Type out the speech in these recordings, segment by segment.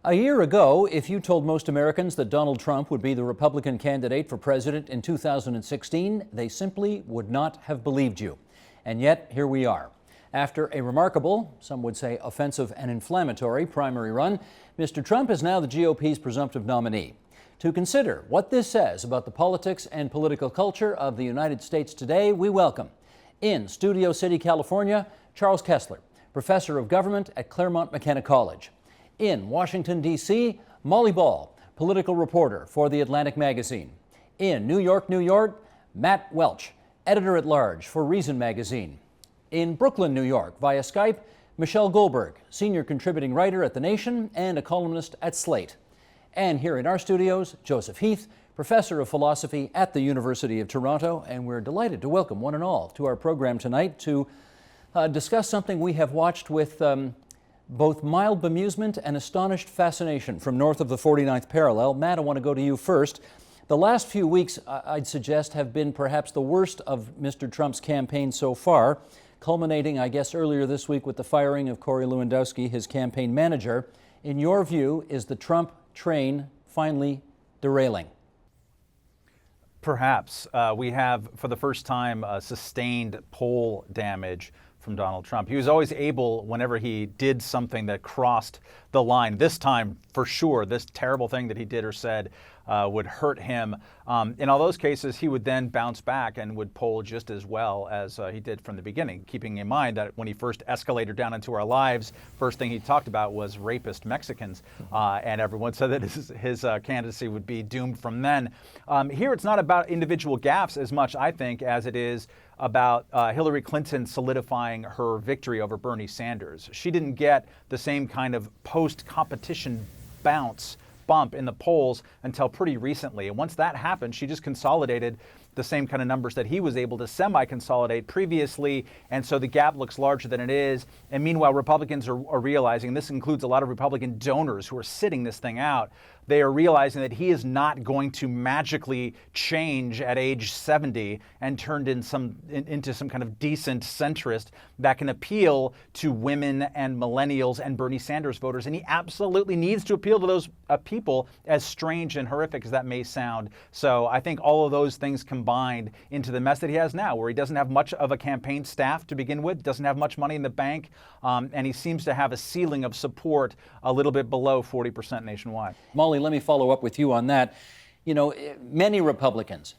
A year ago, if you told most Americans that Donald Trump would be the Republican candidate for president in 2016, they simply would not have believed you. And yet, here we are. After a remarkable, some would say offensive and inflammatory primary run, Mr. Trump is now the GOP's presumptive nominee. To consider what this says about the politics and political culture of the United States today, we welcome, in Studio City, California, Charles Kesler, professor of government at Claremont McKenna College. In Washington, D.C., Molly Ball, political reporter for The Atlantic Magazine. In New York, New York, Matt Welch, editor-at-large for Reason Magazine. In Brooklyn, New York, via Skype, Michelle Goldberg, senior contributing writer at The Nation and a columnist at Slate. And here in our studios, Joseph Heath, professor of philosophy at the University of Toronto, and we're delighted to welcome one and all to our program tonight to discuss something we have watched with both mild bemusement and astonished fascination from north of the 49th parallel. Matt, I want to go to you first. The last few weeks, I'd suggest, have been perhaps the worst of Mr. Trump's campaign so far, culminating, I guess, earlier this week with the firing of Corey Lewandowski, his campaign manager. In your view, is the Trump train finally derailing? Perhaps. We have, for the first time, sustained poll damage from Donald Trump. He was always able, whenever he did something that crossed the line, this time, for sure, this terrible thing that he did or said would hurt him. In all those cases, he would then bounce back and would poll just as well as he did from the beginning, keeping in mind that when he first escalated down into our lives, first thing he talked about was rapist Mexicans, and everyone said that his candidacy would be doomed from then. Here, it's not about individual gaffes as much, I think, as it is about Hillary Clinton solidifying her victory over Bernie Sanders. She didn't get the same kind of post-competition bump in the polls until pretty recently. And once that happened, she just consolidated the same kind of numbers that he was able to semi-consolidate previously, and so the gap looks larger than it is. And meanwhile, Republicans are realizing, and this includes a lot of Republican donors who are sitting this thing out, they are realizing that he is not going to magically change at age 70 and turned into some kind of decent centrist that can appeal to women and millennials and Bernie Sanders voters. And he absolutely needs to appeal to those people, as strange and horrific as that may sound. So I think all of those things combined into the mess that he has now, where he doesn't have much of a campaign staff to begin with, doesn't have much money in the bank, and he seems to have a ceiling of support a little bit below 40% nationwide. Molly, let me follow up with you on that. You know, many Republicans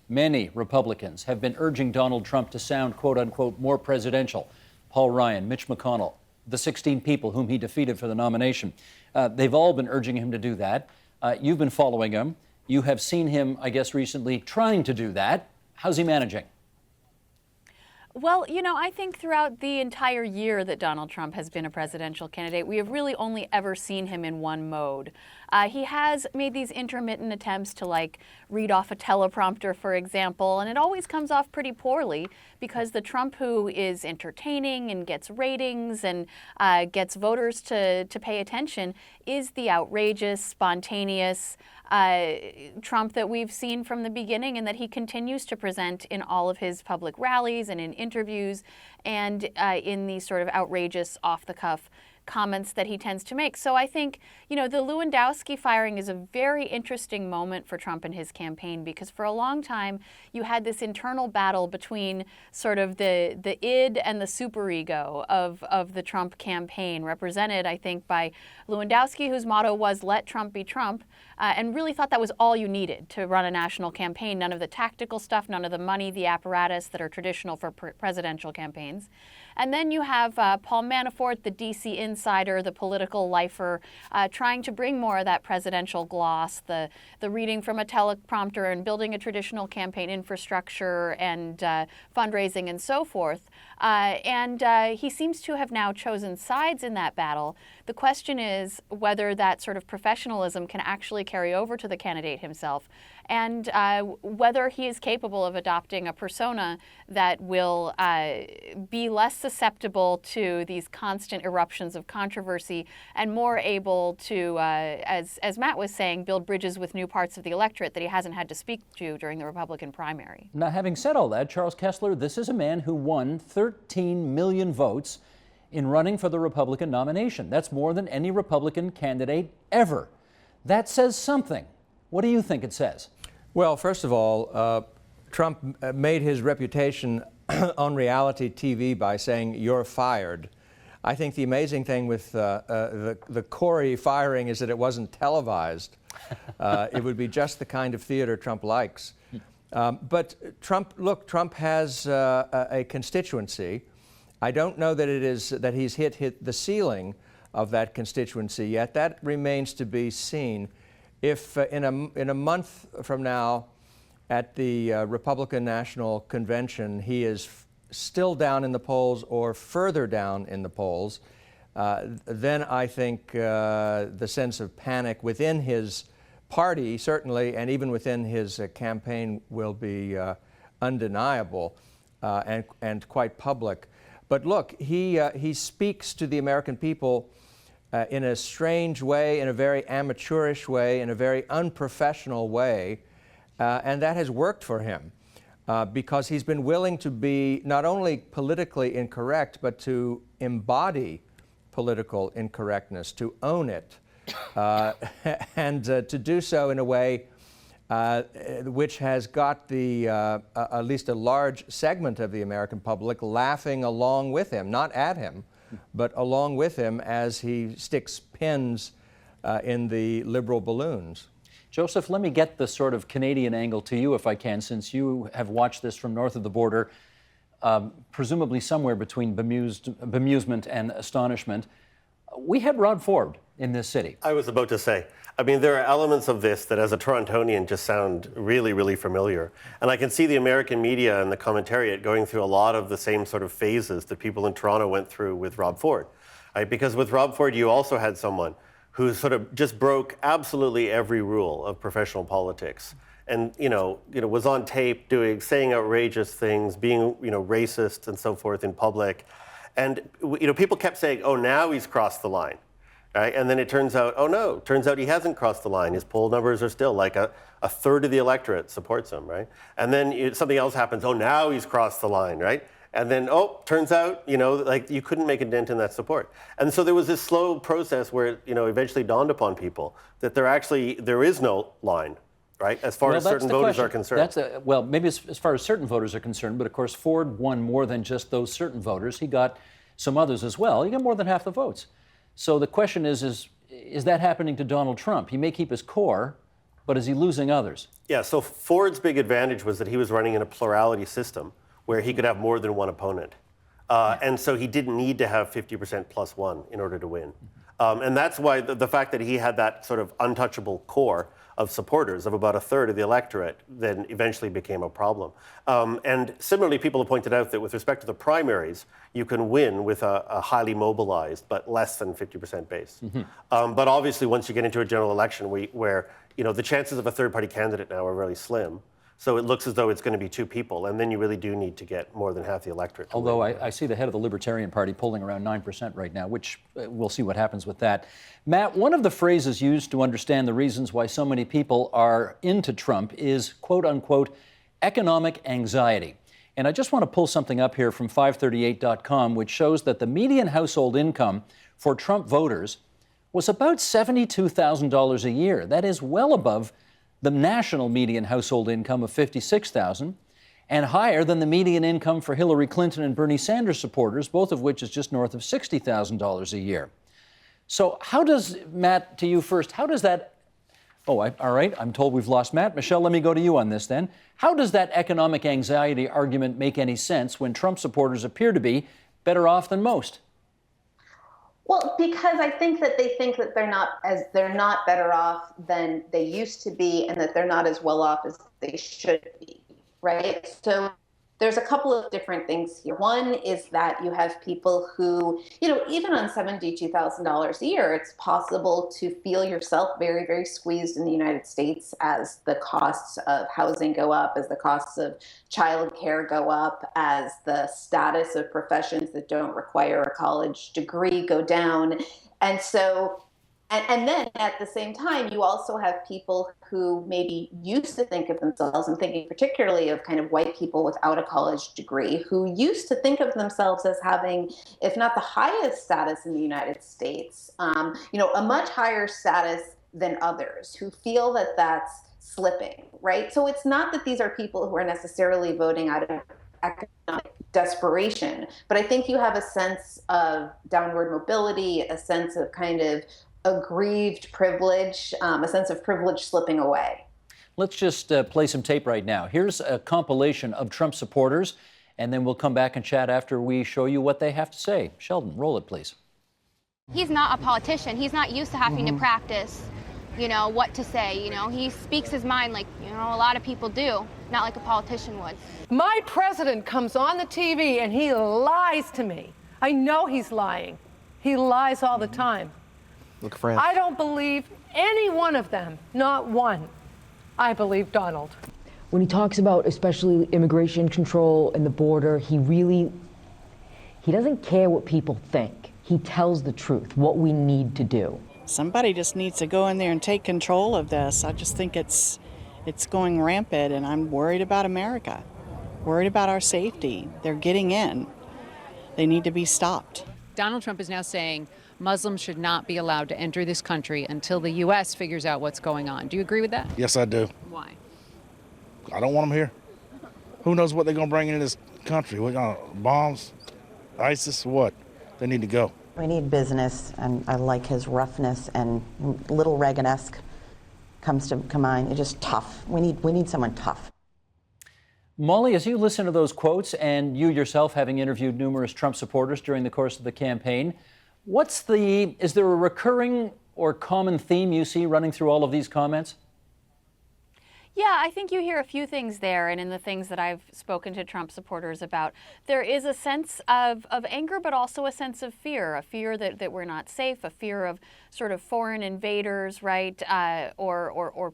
have been urging Donald Trump to sound, quote unquote, more presidential. Paul Ryan, Mitch McConnell, the 16 people whom he defeated for the nomination. They've all been urging him to do that. You've been following him. You have seen him, I guess, recently trying to do that. How's he managing? Well, you know, I think throughout the entire year that Donald Trump has been a presidential candidate, we have really only ever seen him in one mode. He has made these intermittent attempts to, like, read off a teleprompter, for example, and it always comes off pretty poorly because the Trump who is entertaining and gets ratings and gets voters to pay attention is the outrageous, spontaneous Trump that we've seen from the beginning and that he continues to present in all of his public rallies and in interviews and in these sort of outrageous, off-the-cuff comments that he tends to make. So I think, you know, the Lewandowski firing is a very interesting moment for Trump and his campaign because for a long time you had this internal battle between sort of the id and the superego of the Trump campaign, represented, I think, by Lewandowski, whose motto was "Let Trump be Trump," and really thought that was all you needed to run a national campaign. None of the tactical stuff, none of the money, the apparatus that are traditional for presidential campaigns. And then you have Paul Manafort, the D.C. insider, the political lifer, trying to bring more of that presidential gloss, the reading from a teleprompter and building a traditional campaign infrastructure and fundraising and so forth. And he seems to have now chosen sides in that battle. The question is whether that sort of professionalism can actually carry over to the candidate himself, and whether he is capable of adopting a persona that will be less susceptible to these constant eruptions of controversy and more able to, as Matt was saying, build bridges with new parts of the electorate that he hasn't had to speak to during the Republican primary. Now, having said all that, Charles Kesler, this is a man who won 13 million votes in running for the Republican nomination. That's more than any Republican candidate ever. That says something. What do you think it says? Well, first of all, Trump made his reputation on reality TV by saying, "You're fired." I think the amazing thing with the Corey firing is that it wasn't televised. It would be just the kind of theater Trump likes. But Trump has a constituency. I don't know that it is that he's hit the ceiling of that constituency yet. That remains to be seen. If in a month from now, at the Republican National Convention, he is still down in the polls or further down in the polls, then I think the sense of panic within his party, certainly, and even within his campaign, will be undeniable and quite public. But look, he speaks to the American people in a strange way, in a very amateurish way, in a very unprofessional way, and that has worked for him because he's been willing to be not only politically incorrect, but to embody political incorrectness, to own it, and to do so in a way which has got at least a large segment of the American public laughing along with him, not at him, but along with him as he sticks pins in the liberal balloons. Joseph, let me get the sort of Canadian angle to you, if I can, since you have watched this from north of the border, presumably somewhere between bemusement and astonishment. We had Rob Ford in this city. I was about to say, I mean, there are elements of this that as a Torontonian just sound really, really familiar. And I can see the American media and the commentariat going through a lot of the same sort of phases that people in Toronto went through with Rob Ford. Right? Because with Rob Ford, you also had someone who sort of just broke absolutely every rule of professional politics. And, was on tape saying outrageous things, being, racist and so forth in public. And, people kept saying, oh, now he's crossed the line. Right? And then it turns out, oh no, turns out he hasn't crossed the line. His poll numbers are still like a third of the electorate supports him, right? And then something else happens, oh, now he's crossed the line, right? And then, turns out, like you couldn't make a dent in that support. And so there was this slow process where it, eventually dawned upon people that there is no line, right? As far as certain voters are concerned. Maybe as far as certain voters are concerned, but of course Ford won more than just those certain voters. He got some others as well. He got more than half the votes. So the question is that happening to Donald Trump? He may keep his core, but is he losing others? Yeah, so Ford's big advantage was that he was running in a plurality system where he could have more than one opponent. And so he didn't need to have 50% plus one in order to win. And that's why the fact that he had that sort of untouchable core of supporters of about a third of the electorate then eventually became a problem. And similarly, people have pointed out that with respect to the primaries, you can win with a highly mobilized but less than 50% base. Mm-hmm. But obviously, once you get into a general election where the chances of a third-party candidate now are really slim, so it looks as though it's going to be two people, and then you really do need to get more than half the electorate. Although I see the head of the Libertarian Party polling around 9% right now, which we'll see what happens with that. Matt, one of the phrases used to understand the reasons why so many people are into Trump is, quote unquote, economic anxiety. And I just want to pull something up here from 538.com, which shows that the median household income for Trump voters was about $72,000 a year. That is well above the national median household income of $56,000 and higher than the median income for Hillary Clinton and Bernie Sanders supporters, both of which is just north of $60,000 a year. So how does, Matt, to you first, how does that, all right, I'm told we've lost Matt. Michelle, let me go to you on this then. How does that economic anxiety argument make any sense when Trump supporters appear to be better off than most? Well, because I think that they think that they're not better off than they used to be, and that they're not as well off as they should be, right? So there's a couple of different things here. One is that you have people who, even on $72,000 a year, it's possible to feel yourself very, very squeezed in the United States as the costs of housing go up, as the costs of childcare go up, as the status of professions that don't require a college degree go down. And And then at the same time, you also have people who maybe used to think of themselves, I'm thinking particularly of kind of white people without a college degree, who used to think of themselves as having, if not the highest status in the United States, a much higher status than others, who feel that that's slipping, right? So it's not that these are people who are necessarily voting out of economic desperation, but I think you have a sense of downward mobility, a sense of kind of aggrieved privilege, a sense of privilege slipping away. Let's just play some tape right now. Here's a compilation of Trump supporters, and then we'll come back and chat after we show you what they have to say. Sheldon, roll it, please. He's not a politician. He's not used to having to practice, what to say. He speaks his mind like, a lot of people do, not like a politician would. My president comes on the TV and he lies to me. I know he's lying. He lies all the time. Look, friends. I don't believe any one of them, not one. I believe Donald. When he talks about especially immigration control and the border, he doesn't care what people think. He tells the truth, what we need to do. Somebody just needs to go in there and take control of this. I just think it's going rampant, and I'm worried about America, worried about our safety. They're getting in. They need to be stopped. Donald Trump is now saying Muslims should not be allowed to enter this country until the U.S. figures out what's going on. Do you agree with that? Yes, I do. Why? I don't want them here. Who knows what they're going to bring into this country? What, bombs? ISIS? What? They need to go. We need business, and I like his roughness, and little Reagan-esque comes to mind. It's just tough. We need someone tough. Molly, as you listen to those quotes, and you yourself having interviewed numerous Trump supporters during the course of the campaign, is there a recurring or common theme you see running through all of these comments? Yeah, I think you hear a few things there, and in the things that I've spoken to Trump supporters about, there is a sense of anger, but also a sense of fear, a fear that we're not safe, a fear of sort of foreign invaders, right, or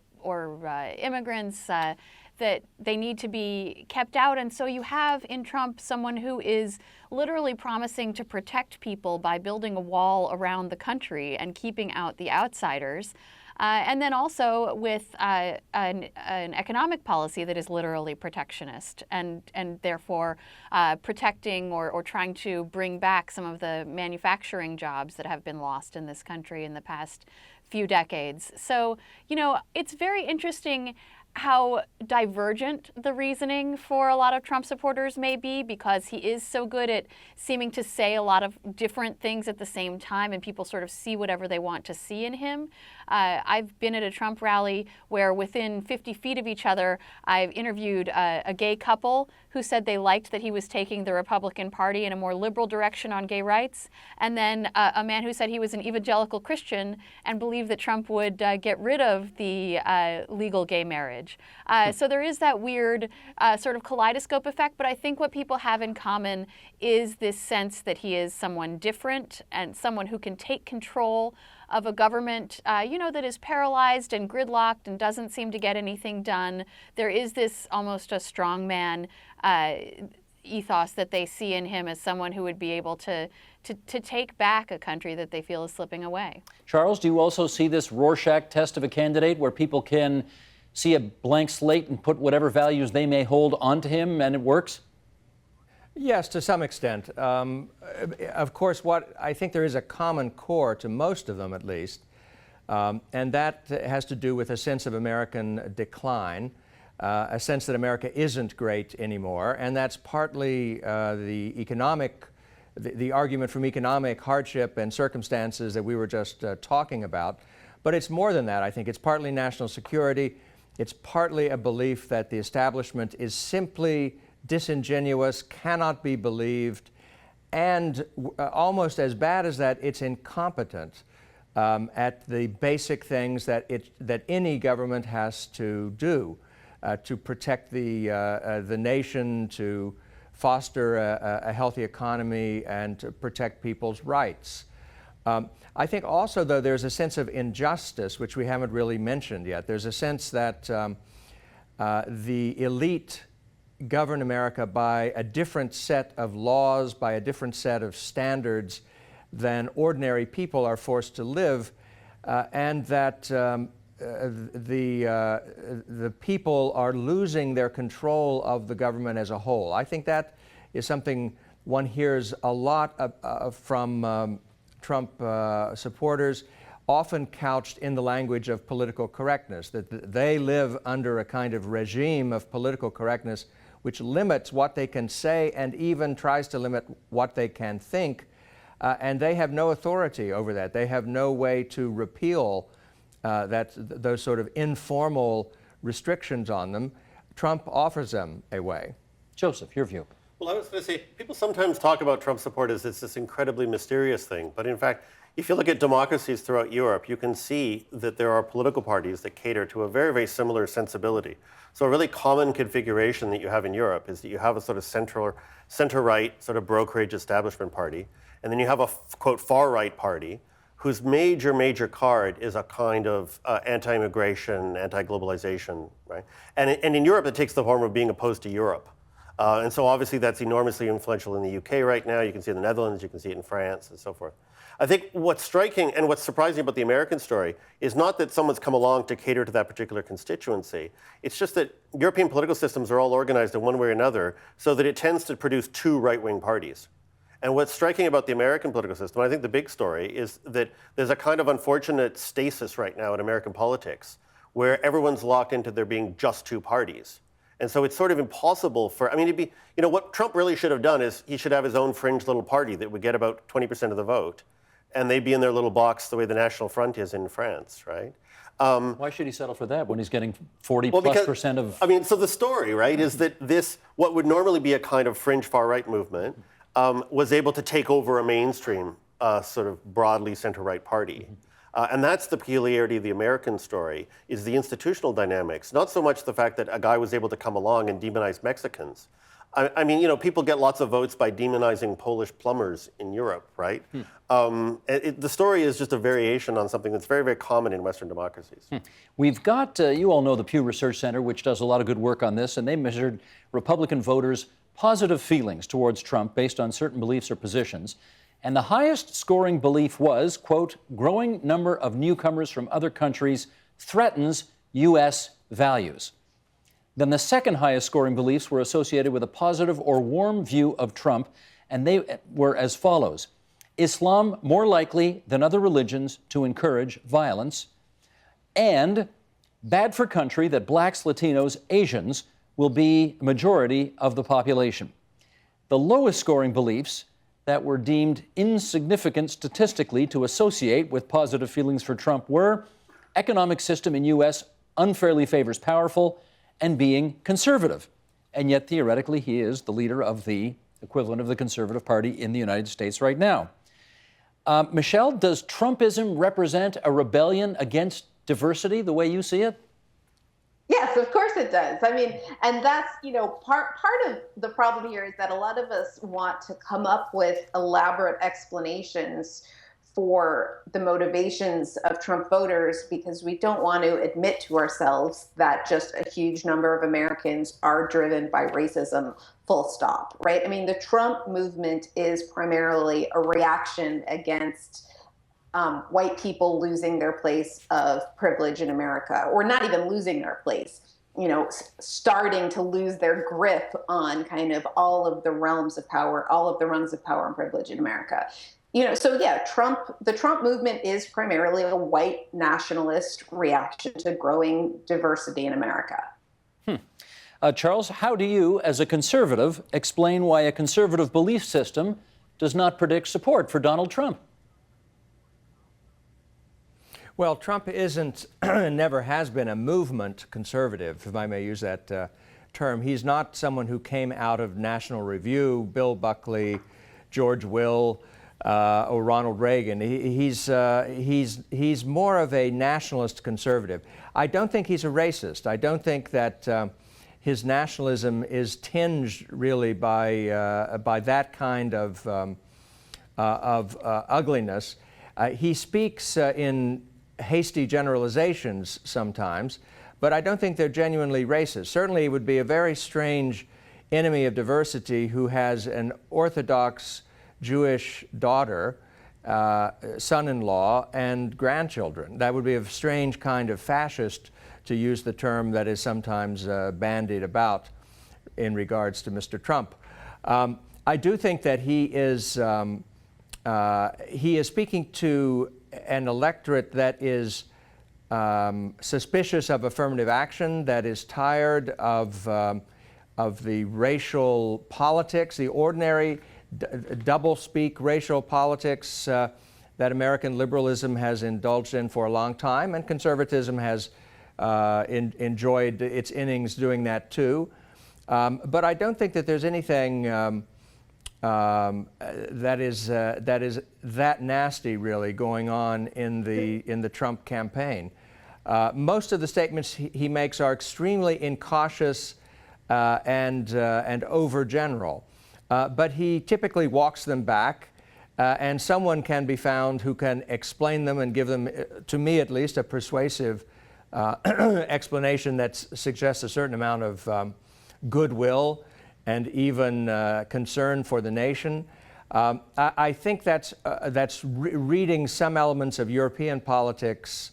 immigrants, that they need to be kept out. And so you have in Trump someone who is literally promising to protect people by building a wall around the country and keeping out the outsiders. And then also with an economic policy that is literally protectionist and therefore protecting or trying to bring back some of the manufacturing jobs that have been lost in this country in the past few decades. So, it's very interesting how divergent the reasoning for a lot of Trump supporters may be, because he is so good at seeming to say a lot of different things at the same time, and people sort of see whatever they want to see in him. I've been at a Trump rally where within 50 feet of each other, I've interviewed a gay couple who said they liked that he was taking the Republican Party in a more liberal direction on gay rights, and then a man who said he was an evangelical Christian and believed that Trump would get rid of the legal gay marriage. So there is that weird sort of kaleidoscope effect, but I think what people have in common is this sense that he is someone different and someone who can take control of a government, that is paralyzed and gridlocked and doesn't seem to get anything done. There is this almost a strongman ethos that they see in him as someone who would be able to take back a country that they feel is slipping away. Charles, do you also see this Rorschach test of a candidate where people can see a blank slate and put whatever values they may hold onto him and it works? Yes, to some extent. Of course, I think there is a common core to most of them, at least, and that has to do with a sense of American decline, a sense that America isn't great anymore, and that's partly the argument from economic hardship and circumstances that we were just talking about. But it's more than that, I think. It's partly national security. It's partly a belief that the establishment is simply disingenuous, cannot be believed, and almost as bad as that, it's incompetent at the basic things that any government has to do to protect the nation, to foster a healthy economy, and to protect people's rights. I think also, though, there's a sense of injustice, which we haven't really mentioned yet. There's a sense that the elite govern America by a different set of laws, by a different set of standards than ordinary people are forced to live and that the people are losing their control of the government as a whole. I think that is something one hears a lot from Trump supporters, often couched in the language of political correctness, that they live under a kind of regime of political correctness which limits what they can say and even tries to limit what they can think, and they have no authority over that. They have no way to repeal those sort of informal restrictions on them. Trump offers them a way. Joseph, your view. Well, I was going to say, people sometimes talk about Trump support as it's this incredibly mysterious thing. But in fact, if you look at democracies throughout Europe, you can see that there are political parties that cater to a very, very similar sensibility. So a really common configuration that you have in Europe is that you have a sort of center-right sort of brokerage establishment party. And then you have a, quote, far-right party whose major card is a kind of anti-immigration, anti-globalization, right? And in Europe, it takes the form of being opposed to Europe. And so obviously that's enormously influential in the UK right now. You can see it in the Netherlands, you can see it in France, and so forth. I think what's striking and what's surprising about the American story is not that someone's come along to cater to that particular constituency. It's just that European political systems are all organized in one way or another so that it tends to produce two right-wing parties. And what's striking about the American political system, I think the big story, is that there's a kind of unfortunate stasis right now in American politics where everyone's locked into there being just two parties. And so it's sort of impossible for, I mean, it'd be, you know, what Trump really should have done is he should have his own fringe little party that would get about 20% of the vote. And they'd be in their little box the way the National Front is in France, right? Why should he settle for that when he's getting 40+% of... I mean, so the story, right, is that this, what would normally be a kind of fringe far-right movement, was able to take over a mainstream sort of broadly center-right party. And that's the peculiarity of the American story, is the institutional dynamics, not so much the fact that a guy was able to come along and demonize Mexicans. I mean, you know, people get lots of votes by demonizing Polish plumbers in Europe, right? The story is just a variation on something that's very, very common in Western democracies. We've got, you all know the Pew Research Center, which does a lot of good work on this, and they measured Republican voters' positive feelings towards Trump based on certain beliefs or positions. And the highest scoring belief was, quote, growing number of newcomers from other countries threatens U.S. values. Then the second highest scoring beliefs were associated with a positive or warm view of Trump, and they were as follows. Islam more likely than other religions to encourage violence, and bad for country that blacks, Latinos, Asians will be a majority of the population. The lowest scoring beliefs that were deemed insignificant statistically to associate with positive feelings for Trump were economic system in U.S. unfairly favors powerful and being conservative. And yet, theoretically, he is the leader of the equivalent of the Conservative Party in the United States right now. Michelle, does Trumpism represent a rebellion against diversity the way you see it? Yes, of course it does. I mean, and that's, you know, part of the problem here is that a lot of us want to come up with elaborate explanations for the motivations of Trump voters because we don't want to admit to ourselves that just a huge number of Americans are driven by racism, full stop, right? I mean, the Trump movement is primarily a reaction against white people losing their place of privilege in America, or not even losing their place, you know, starting to lose their grip on kind of all of the realms of power, all of the rungs of power and privilege in America. You know, so yeah, the Trump movement is primarily a white nationalist reaction to growing diversity in America. Charles, how do you, as a conservative, explain why a conservative belief system does not predict support for Donald Trump? Well, Trump isn't, never has been a movement conservative, if I may use that term. He's not someone who came out of National Review, Bill Buckley, George Will, or Ronald Reagan. He's more of a nationalist conservative. I don't think he's a racist. I don't think that his nationalism is tinged really by that kind of ugliness. He speaks in hasty generalizations sometimes, but I don't think they're genuinely racist. Certainly, he would be a very strange enemy of diversity who has an Orthodox Jewish daughter son-in-law and grandchildren. That would be a strange kind of fascist, to use the term that is sometimes bandied about in regards to Mr. Trump. I do think that he is speaking to an electorate that is suspicious of affirmative action, that is tired of the racial politics, the ordinary doublespeak racial politics that American liberalism has indulged in for a long time, and conservatism has enjoyed its innings doing that too. But I don't think that there's anything that is that nasty really going on in the Trump campaign. Most of the statements he makes are extremely incautious and overgeneral, but he typically walks them back, and someone can be found who can explain them and give them, to me at least, a persuasive explanation that suggests a certain amount of goodwill and even concern for the nation. I think that's reading some elements of European politics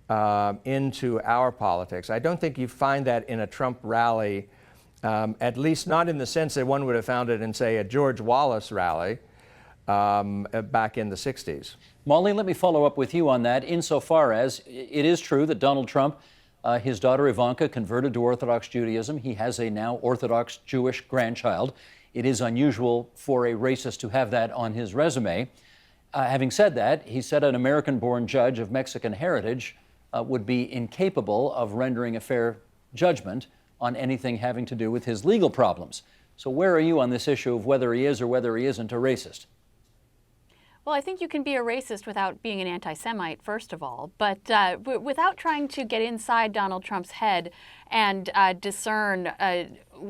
into our politics. I don't think you find that in a Trump rally, at least not in the sense that one would have found it in, say, a George Wallace rally back in the 60s. Molly, let me follow up with you on that, insofar as it is true that Donald Trump, his daughter Ivanka, converted to Orthodox Judaism. He has a now Orthodox Jewish grandchild. It is unusual for a racist to have that on his resume. Having said that, he said an American-born judge of Mexican heritage would be incapable of rendering a fair judgment on anything having to do with his legal problems. So where are you on this issue of whether he is or whether he isn't a racist? Well, I think you can be a racist without being an anti-Semite, first of all, but without trying to get inside Donald Trump's head and discern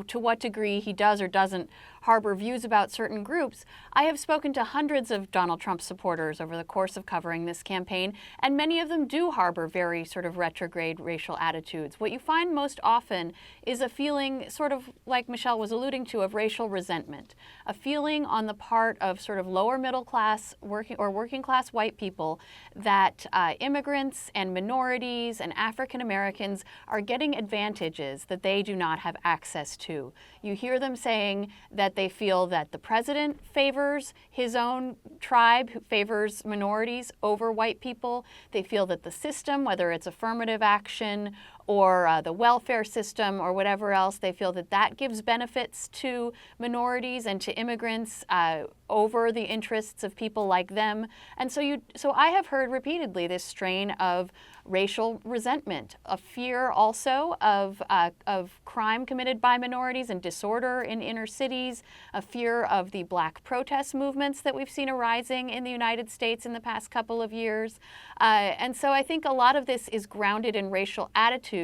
to what degree he does or doesn't harbor views about certain groups. I have spoken to hundreds of Donald Trump supporters over the course of covering this campaign, and many of them do harbor very sort of retrograde racial attitudes. What you find most often is a feeling, sort of like Michelle was alluding to, of racial resentment, a feeling on the part of sort of lower middle class working class white people that immigrants and minorities and African Americans are getting advantages that they do not have access to. You hear them saying that they feel that the president favors his own tribe, who favors minorities over white people. They feel that the system, whether it's affirmative action or the welfare system or whatever else, they feel that that gives benefits to minorities and to immigrants over the interests of people like them. And so I have heard repeatedly this strain of racial resentment, a fear also of crime committed by minorities and disorder in inner cities, a fear of the black protest movements that we've seen arising in the United States in the past couple of years. And so I think a lot of this is grounded in racial attitudes,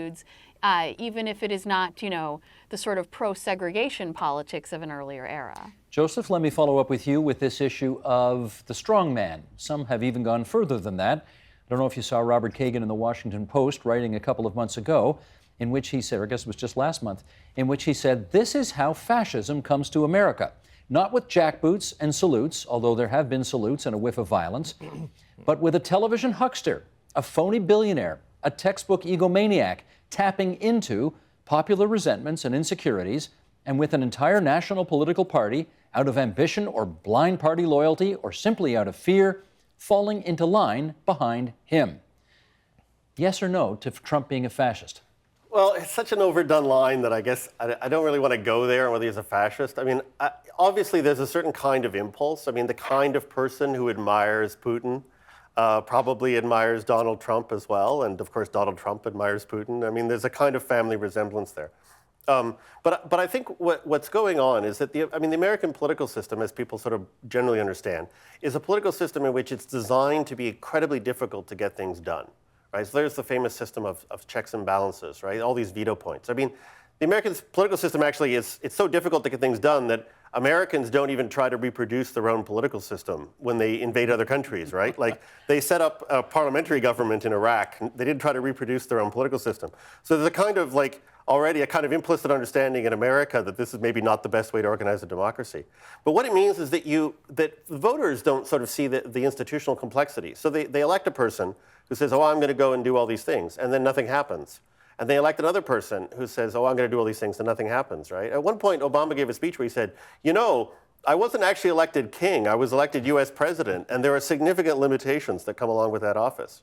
even if it is not, the sort of pro-segregation politics of an earlier era. Joseph, let me follow up with you with this issue of the strong man. Some have even gone further than that. I don't know if you saw Robert Kagan in the Washington Post writing a couple of months ago, in which he said, or I guess it was just last month, in which he said, this is how fascism comes to America. Not with jackboots and salutes, although there have been salutes and a whiff of violence, but with a television huckster, a phony billionaire, a textbook egomaniac, tapping into popular resentments and insecurities, and with an entire national political party, out of ambition or blind party loyalty or simply out of fear, falling into line behind him. Yes or no to Trump being a fascist? Well, it's such an overdone line that I guess I don't really want to go there on whether he's a fascist. I mean, obviously there's a certain kind of impulse. I mean, the kind of person who admires Putin probably admires Donald Trump as well. And of course, Donald Trump admires Putin. I mean, there's a kind of family resemblance there. But I think what's going on is that the American political system, as people sort of generally understand, is a political system in which it's designed to be incredibly difficult to get things done. Right? So there's the famous system of checks and balances, right? All these veto points. I mean, the American political system actually it's so difficult to get things done that Americans don't even try to reproduce their own political system when they invade other countries, right? Like, they set up a parliamentary government in Iraq. They didn't try to reproduce their own political system. So there's a kind of, like, already a kind of implicit understanding in America that this is maybe not the best way to organize a democracy. But what it means is that voters don't sort of see the institutional complexity. So they elect a person who says, oh, I'm going to go and do all these things, and then nothing happens. And they elect another person who says, oh, I'm going to do all these things, and nothing happens, right? At one point, Obama gave a speech where he said, you know, I wasn't actually elected king. I was elected US president, and there are significant limitations that come along with that office.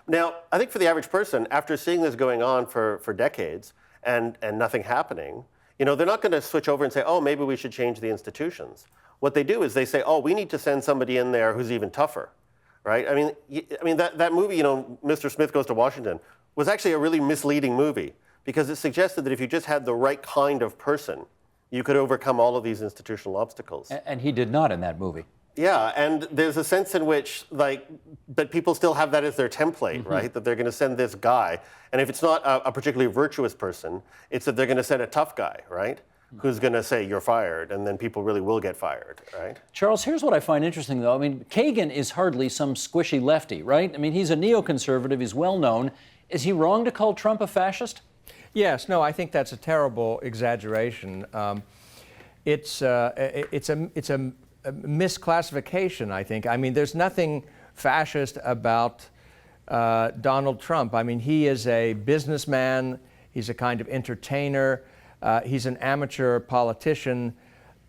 Now, I think for the average person, after seeing this going on for decades and nothing happening, you know, they're not going to switch over and say, oh, maybe we should change the institutions. What they do is they say, oh, we need to send somebody in there who's even tougher, right? I mean that movie, you know, Mr. Smith Goes to Washington, was actually a really misleading movie because it suggested that if you just had the right kind of person, you could overcome all of these institutional obstacles. And he did not in that movie. Yeah, and there's a sense in which, like, that people still have that as their template, right? That they're going to send this guy, and if it's not a particularly virtuous person, it's that they're going to send a tough guy, right? Who's going to say, you're fired, and then people really will get fired, right? Charles, here's what I find interesting, though. I mean, Kagan is hardly some squishy lefty, right? I mean, he's a neoconservative, he's well known. Is he wrong to call Trump a fascist? Yes, no, I think that's a terrible exaggeration. It's a misclassification, I think. I mean, there's nothing fascist about Donald Trump. I mean, he is a businessman. He's a kind of entertainer. He's an amateur politician.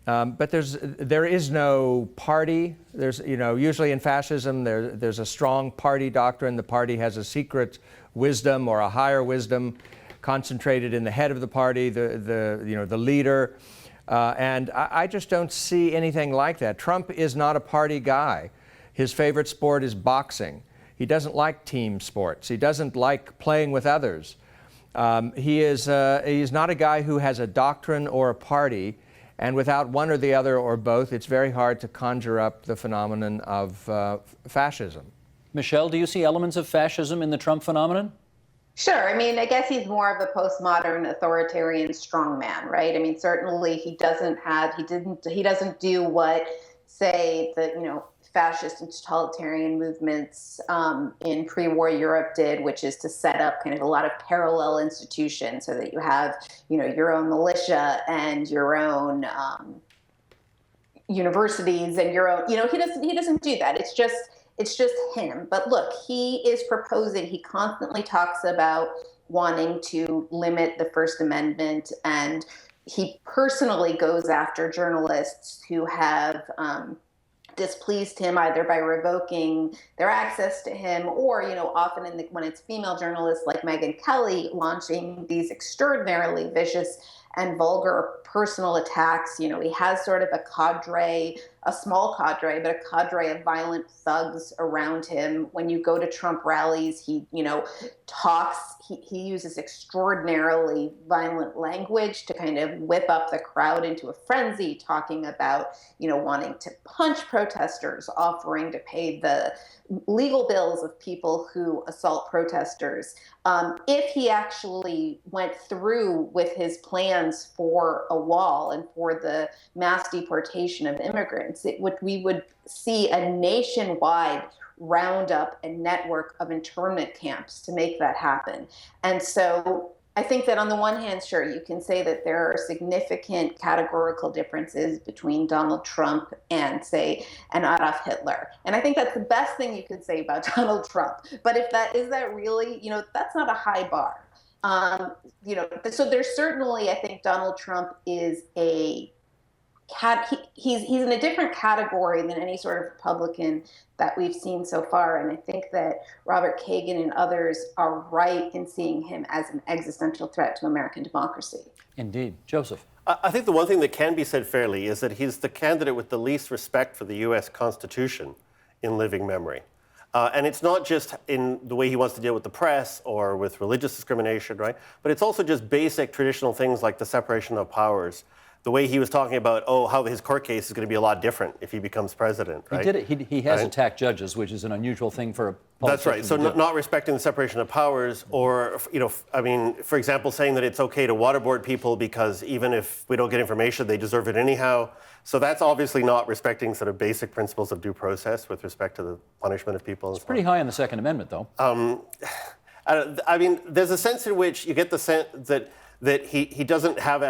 But there is no party. There's, you know, usually in fascism, there's a strong party doctrine. The party has a secret wisdom or a higher wisdom concentrated in the head of the party, the leader. And I just don't see anything like that. Trump is not a party guy. His favorite sport is boxing. He doesn't like team sports. He doesn't like playing with others. He's not a guy who has a doctrine or a party. And without one or the other or both, it's very hard to conjure up the phenomenon of fascism. Michelle, do you see elements of fascism in the Trump phenomenon? Sure. I mean, I guess he's more of a postmodern authoritarian strongman, right? I mean, certainly he doesn't do what, say, the fascist and totalitarian movements in pre-war Europe did, which is to set up kind of a lot of parallel institutions so that you have, your own militia and your own universities and your own, he doesn't do that. It's just him. But look, he is proposing, he constantly talks about wanting to limit the First Amendment, and he personally goes after journalists who have displeased him either by revoking their access to him or, often when it's female journalists like Megyn Kelly launching these extraordinarily vicious and vulgar personal attacks. He has sort of a small cadre, but a cadre of violent thugs around him. When you go to Trump rallies, he, he uses extraordinarily violent language to kind of whip up the crowd into a frenzy, talking about, wanting to punch protesters, offering to pay the legal bills of people who assault protesters. If he actually went through with his plans for a wall and for the mass deportation of immigrants, we would see a nationwide roundup and network of internment camps to make that happen. And so I think that on the one hand, sure, you can say that there are significant categorical differences between Donald Trump and, say, an Adolf Hitler. And I think that's the best thing you could say about Donald Trump. But is that really, that's not a high bar. So there's certainly, I think Donald Trump is he's in a different category than any sort of Republican that we've seen so far. And I think that Robert Kagan and others are right in seeing him as an existential threat to American democracy. Indeed. Joseph. I think the one thing that can be said fairly is that he's the candidate with the least respect for the U.S. Constitution in living memory. And it's not just in the way he wants to deal with the press or with religious discrimination, right? But it's also just basic traditional things like the separation of powers the way he was talking about, how his court case is going to be a lot different if he becomes president, right? He did it. He has Right. attacked judges, which is an unusual thing for a politician. That's right. So to do. not respecting the separation of powers, or, I mean, for example, saying that it's okay to waterboard people because even if we don't get information, they deserve it anyhow. So that's obviously not respecting sort of basic principles of due process with respect to the punishment of people. It's pretty high on the Second Amendment, though. I mean, there's a sense in which you get the sense that he doesn't have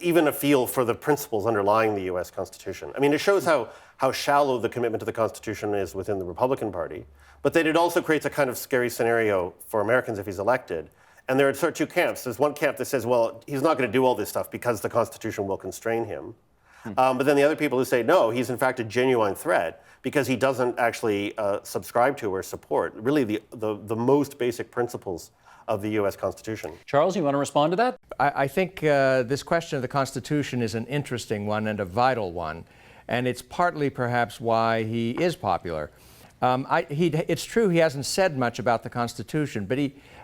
even a feel for the principles underlying the U.S. Constitution. I mean, it shows how shallow the commitment to the Constitution is within the Republican Party, but that it also creates a kind of scary scenario for Americans if he's elected. And there are sort of two camps. There's one camp that says, well, he's not going to do all this stuff because the Constitution will constrain him. But then the other people who say, no, he's in fact a genuine threat because he doesn't actually subscribe to or support really the most basic principles of the U.S. Constitution. Charles, you want to respond to that? I think this question of the Constitution is an interesting one and a vital one, and it's partly perhaps why he is popular. It's true he hasn't said much about the Constitution,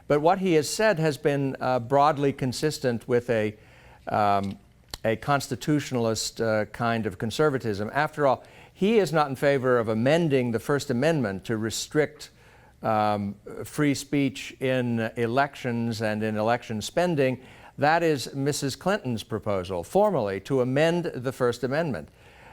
but what he has said has been broadly consistent with a constitutionalist kind of conservatism. After all, he is not in favor of amending the First Amendment to restrict free speech in elections and in election spending. That is Mrs. Clinton's proposal, formally, to amend the First Amendment.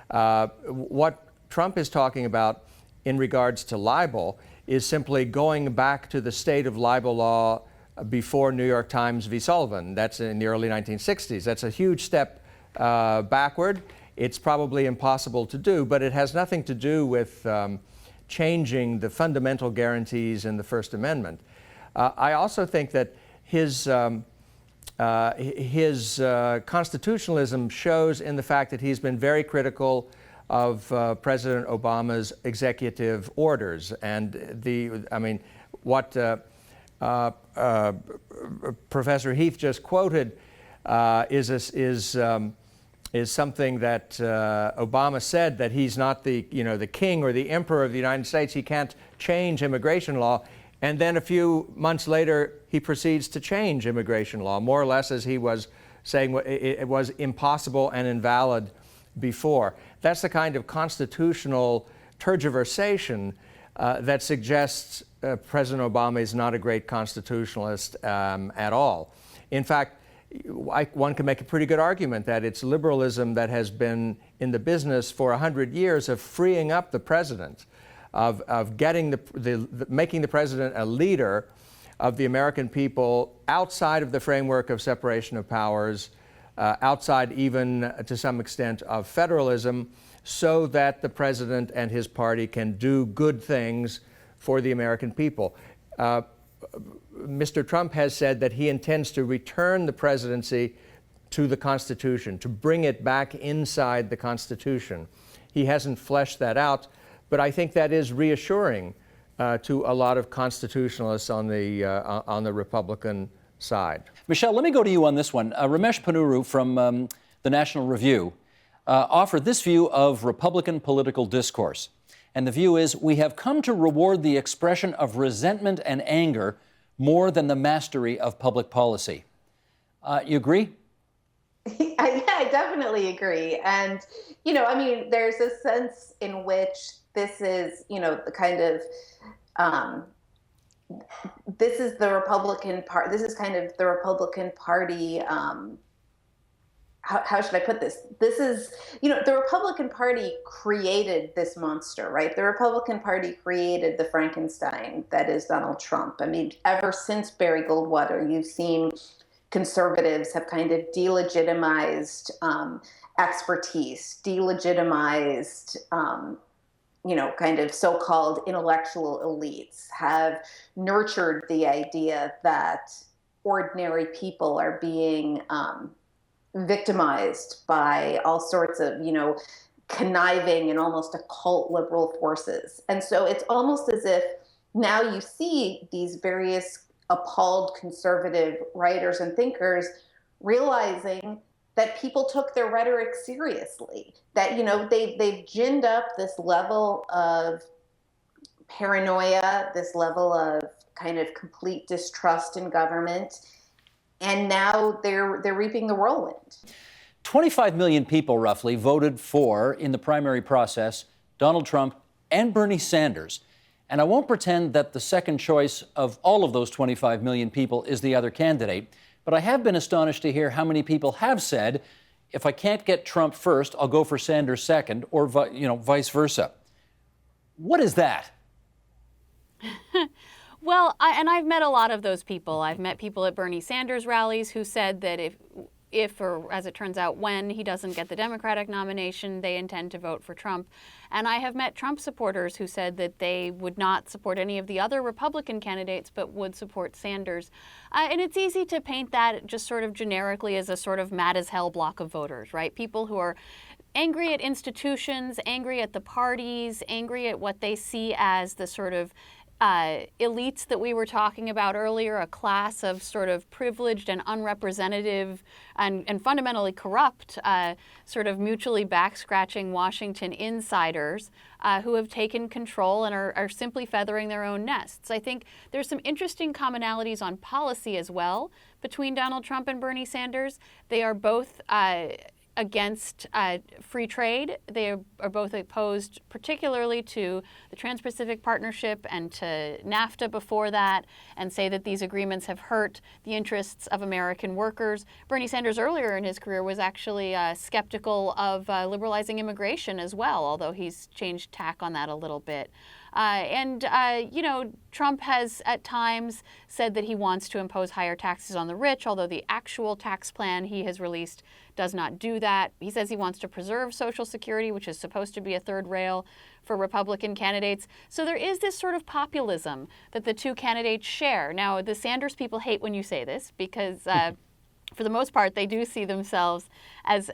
What Trump is talking about in regards to libel is simply going back to the state of libel law before New York Times v. Sullivan. That's in the early 1960s. That's a huge step backward. It's probably impossible to do, but it has nothing to do with changing the fundamental guarantees in the First Amendment. I also think that his constitutionalism shows in the fact that he's been very critical of President Obama's executive orders. And what Professor Heath just quoted is something that Obama said, that he's not the king or the emperor of the United States. He can't change immigration law. And then a few months later, he proceeds to change immigration law, more or less as he was saying it was impossible and invalid before. That's the kind of constitutional tergiversation that suggests President Obama is not a great constitutionalist at all. In fact, one can make a pretty good argument that it's liberalism that has been in the business for 100 years of freeing up the president, of getting making the president a leader of the American people outside of the framework of separation of powers, outside even to some extent of federalism, so that the president and his party can do good things for the American people. Mr. Trump has said that he intends to return the presidency to the Constitution, to bring it back inside the Constitution. He hasn't fleshed that out, but I think that is reassuring to a lot of constitutionalists on the Republican side. Michelle, let me go to you on this one. Ramesh Ponnuru from the National Review offered this view of Republican political discourse. And the view is, we have come to reward the expression of resentment and anger more than the mastery of public policy. You agree? Yeah, I definitely agree. And, there's a sense in which this is, the kind of, this is the Republican Party, this is kind of the Republican Party, how should I put this? This is, the Republican Party created this monster, right? The Republican Party created the Frankenstein that is Donald Trump. Ever since Barry Goldwater, you've seen conservatives have kind of delegitimized expertise, delegitimized, kind of so-called intellectual elites, have nurtured the idea that ordinary people are being victimized by all sorts of, conniving and almost occult liberal forces. And so it's almost as if now you see these various appalled conservative writers and thinkers realizing that people took their rhetoric seriously, that, they've ginned up this level of paranoia, this level of kind of complete distrust in government. And now they're reaping the whirlwind. 25 million people roughly voted for, in the primary process, Donald Trump and Bernie Sanders. And I won't pretend that the second choice of all of those 25 million people is the other candidate, but I have been astonished to hear how many people have said, if I can't get Trump first, I'll go for Sanders second, or vice versa. What is that? Well, I've met a lot of those people. I've met people at Bernie Sanders rallies who said that if, or as it turns out, when he doesn't get the Democratic nomination, they intend to vote for Trump. And I have met Trump supporters who said that they would not support any of the other Republican candidates, but would support Sanders. And it's easy to paint that just sort of generically as a sort of mad as hell block of voters, right? People who are angry at institutions, angry at the parties, angry at what they see as the sort of elites that we were talking about earlier, a class of sort of privileged and unrepresentative and fundamentally corrupt, sort of mutually back-scratching Washington insiders who have taken control and are simply feathering their own nests. I think there's some interesting commonalities on policy as well between Donald Trump and Bernie Sanders. They are both against free trade. They are both opposed particularly to the Trans-Pacific Partnership and to NAFTA before that, and say that these agreements have hurt the interests of American workers. Bernie Sanders earlier in his career was actually skeptical of liberalizing immigration as well, although he's changed tack on that a little bit. Trump has at times said that he wants to impose higher taxes on the rich, although the actual tax plan he has released does not do that. He says he wants to preserve Social Security, which is supposed to be a third rail for Republican candidates. So there is this sort of populism that the two candidates share. Now, the Sanders people hate when you say this because for the most part, they do see themselves as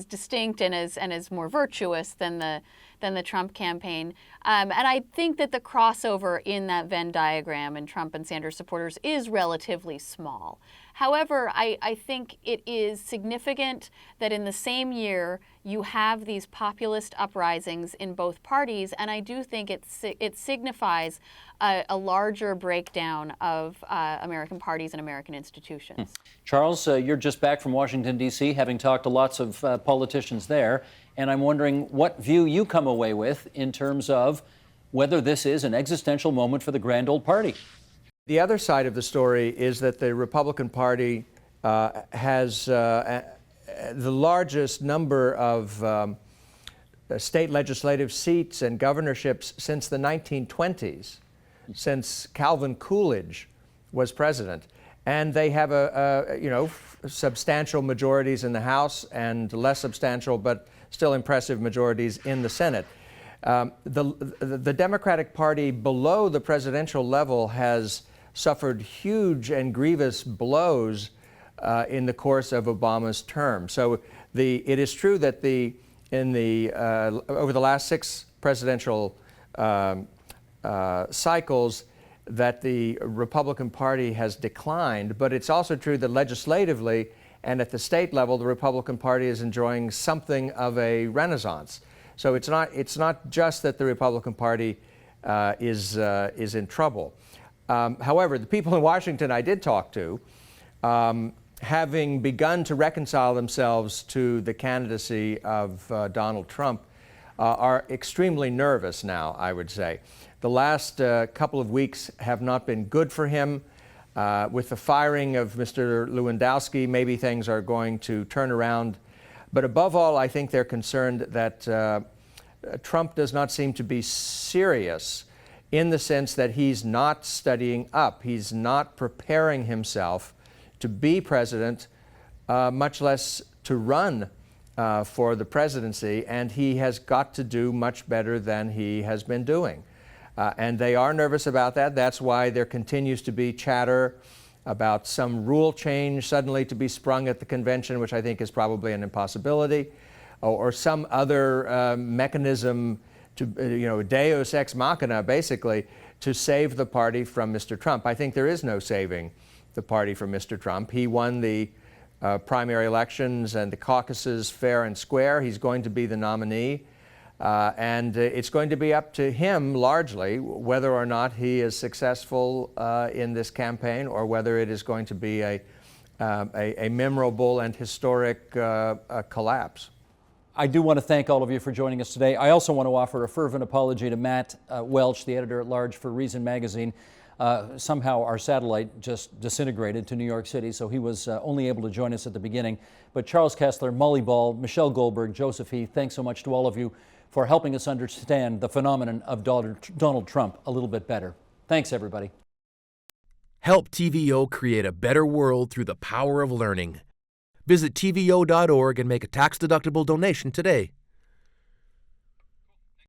distinct and as more virtuous than the Trump campaign. And I think that the crossover in that Venn diagram in Trump and Sanders supporters is relatively small. However, I think it is significant that in the same year you have these populist uprisings in both parties, and I do think it signifies a larger breakdown of American parties and American institutions. Charles, you're just back from Washington, D.C., having talked to lots of politicians there, and I'm wondering what view you come away with in terms of whether this is an existential moment for the grand old party. The other side of the story is that the Republican Party has the largest number of state legislative seats and governorships since the 1920s, since Calvin Coolidge was president. And they have substantial majorities in the House and less substantial but still impressive majorities in the Senate. The Democratic Party below the presidential level has suffered huge and grievous blows in the course of Obama's term. So it is true that over the last 6 presidential cycles that the Republican Party has declined, but it's also true that legislatively and at the state level, the Republican Party is enjoying something of a renaissance. So it's not just that the Republican Party is in trouble. However, the people in Washington I did talk to, having begun to reconcile themselves to the candidacy of Donald Trump, are extremely nervous now, I would say. The last couple of weeks have not been good for him. With the firing of Mr. Lewandowski, maybe things are going to turn around. But above all, I think they're concerned that Trump does not seem to be serious in the sense that he's not studying up. He's not preparing himself to be president, much less to run for the presidency, and he has got to do much better than he has been doing. And they are nervous about that. That's why there continues to be chatter about some rule change suddenly to be sprung at the convention, which I think is probably an impossibility, or some other mechanism to, deus ex machina, basically, to save the party from Mr. Trump. I think there is no saving the party from Mr. Trump. He won the primary elections and the caucuses fair and square. He's going to be the nominee. And it's going to be up to him, largely, whether or not he is successful in this campaign or whether it is going to be a a memorable and historic collapse. I do want to thank all of you for joining us today. I also want to offer a fervent apology to Matt Welch, the editor-at-large for Reason Magazine. Somehow our satellite just disintegrated to New York City, so he was only able to join us at the beginning. But Charles Kessler, Molly Ball, Michelle Goldberg, Joseph Heath, thanks so much to all of you for helping us understand the phenomenon of Donald Trump a little bit better. Thanks, everybody. Help TVO create a better world through the power of learning. Visit TVO.org and make a tax-deductible donation today.